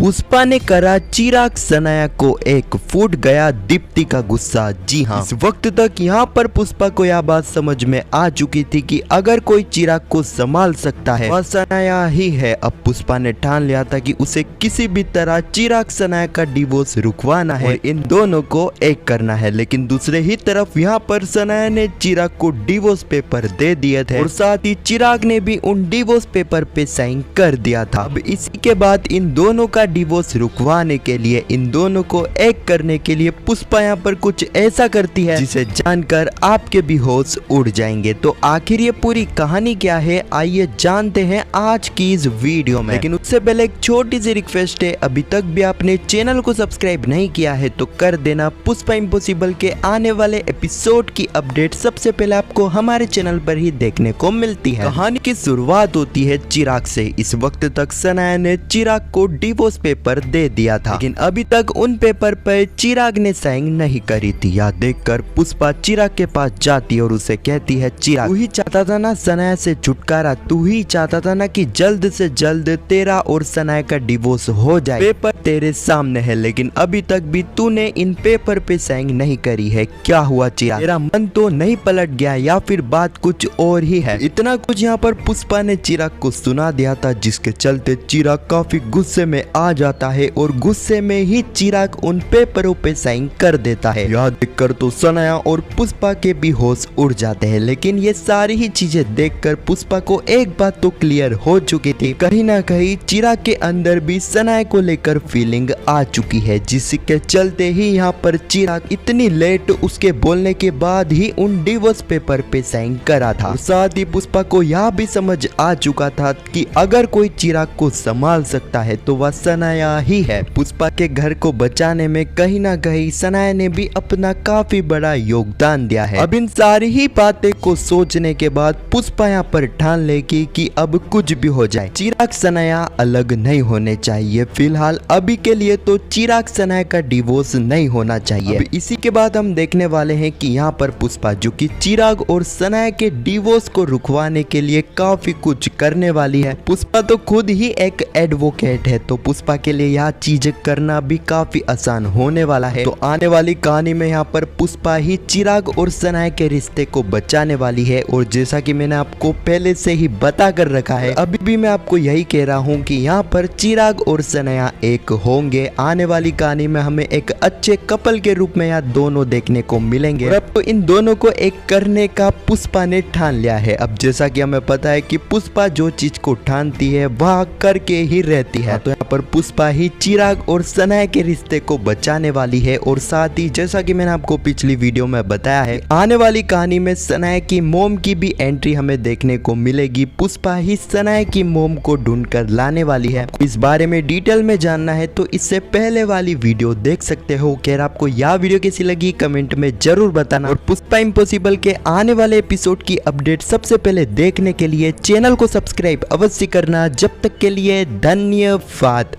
पुष्पा ने करा चिराग सनाया को एक, फूट गया दीप्ति का गुस्सा। जी हाँ, इस वक्त तक यहाँ पर पुष्पा को यह बात समझ में आ चुकी थी कि अगर कोई चिराग को संभाल सकता है वह सनाया ही है। अब पुष्पा ने ठान लिया था कि उसे किसी भी तरह चिराग सनाया का डिवोर्स रुकवाना है, इन दोनों को एक करना है। लेकिन दूसरे ही तरफ यहाँ पर सनाया ने चिराग को डिवोर्स पेपर दे दिए थे और साथ ही चिराग ने भी उन डिवोर्स पेपर पे साइन कर दिया था। अब इसी के बाद इन दोनों का डिवोर्स रुकवाने के लिए, इन दोनों को एक करने के लिए पुष्पा यहाँ पर कुछ ऐसा करती है जिसे जानकर आपके भी होश उड़ जाएंगे। तो आखिर ये पूरी कहानी क्या है, आइए जानते हैं आज की इस वीडियो में। लेकिन उससे पहले एक छोटी सी रिक्वेस्ट है, अभी तक भी आपने चैनल को सब्सक्राइब नहीं किया है तो कर देना। पुष्पा इम्पॉसिबल के आने वाले एपिसोड की अपडेट सबसे पहले आपको हमारे चैनल पर ही देखने को मिलती है। कहानी की शुरुआत होती है चिराग से। इस वक्त तक सनाया ने चिराग को डिवोर्स पेपर दे दिया था, लेकिन अभी तक उन पेपर पर चिराग ने साइन नहीं करी थी। यह देखकर पुष्पा चिराग के पास जाती है और उसे कहती है, चिराग तू ही चाहता था ना सनाया से छुटकारा, तू ही चाहता था ना कि जल्द से जल्द तेरा और सनाया का डिवोर्स हो जाए। पेपर तेरे सामने है लेकिन अभी तक भी तूने इन पेपर पे साइन नहीं करी है। क्या हुआ चिराग, तेरा मन तो नहीं पलट गया या फिर बात कुछ और ही है? इतना कुछ यहाँ पर पुष्पा ने चिराग को सुना दिया था, जिसके चलते चिराग काफी गुस्से में आ जाता है और गुस्से में ही चिराग उन पेपरों पे साइन कर देता है। यह देखकर तो सनाया और पुष्पा के भी होश उड़ जाते हैं। लेकिन ये सारी ही चीजें देखकर पुष्पा को एक बात तो क्लियर हो चुकी थी, कहीं ना कहीं चिराग के अंदर भी सनाया को लेकर फीलिंग आ चुकी है, जिसके चलते ही यहाँ पर चिराग इतनी लेट उसके बोलने के बाद ही उन डिवोर्स पेपर पे साइन करा था। साथ ही पुष्पा को यह भी समझ आ चुका था कि अगर कोई चिराग को संभाल सकता है तो वह सनाया ही है। पुष्पा के घर को बचाने में कहीं ना कहीं सनाया ने भी अपना काफी बड़ा योगदान दिया है। अब इन सारी ही बातें को सोचने के बाद पुष्पा यहाँ पर ठान लेगी कि अब कुछ भी हो जाए चिराग सनाया अलग नहीं होने चाहिए। फिलहाल अभी के लिए तो चिराग सनाया का डिवोर्स नहीं होना चाहिए। अब इसी के बाद हम देखने वाले हैं कि यहाँ पर पुष्पा जो कि चिराग और सनाया के डिवोर्स को रुकवाने के लिए काफी कुछ करने वाली है। पुष्पा तो खुद ही एक एडवोकेट है, तो पुष्पा के लिए यह चीजें करना भी काफी आसान होने वाला है। तो आने वाली कहानी में यहाँ पर पुष्पा ही चिराग और सनाया के रिश्ते को बचाने वाली है। और जैसा कि मैंने आपको पहले से ही बता कर रखा है, अभी भी मैं आपको यही कह रहा हूँ कि यहाँ पर चिराग और सनाया एक होंगे। आने वाली कहानी में हमें एक अच्छे कपल के रूप में यहाँ दोनों देखने को मिलेंगे। और अब तो इन दोनों को एक करने का पुष्पा ने ठान लिया है। अब जैसा कि हमें पता है कि पुष्पा जो चीज को ठानती है वह करके ही रहती है, तो यहाँ पर पुष्पा ही चिराग और सनाया के रिश्ते को बचाने वाली है। और साथ ही जैसा कि मैंने आपको पिछली वीडियो में बताया है, आने वाली कहानी में सनाया की मोम की भी एंट्री हमें देखने को मिलेगी। पुष्पा ही सनाया की मोम को ढूंढकर लाने वाली है। इस बारे में डिटेल में जानना है तो इससे पहले वाली वीडियो देख सकते हो। खैर आपको यह वीडियो कैसी लगी कमेंट में जरूर बताना। और पुष्पा इम्पॉसिबल के आने वाले एपिसोड की अपडेट सबसे पहले देखने के लिए चैनल को सब्सक्राइब अवश्य करना। जब तक के लिए धन्यवाद।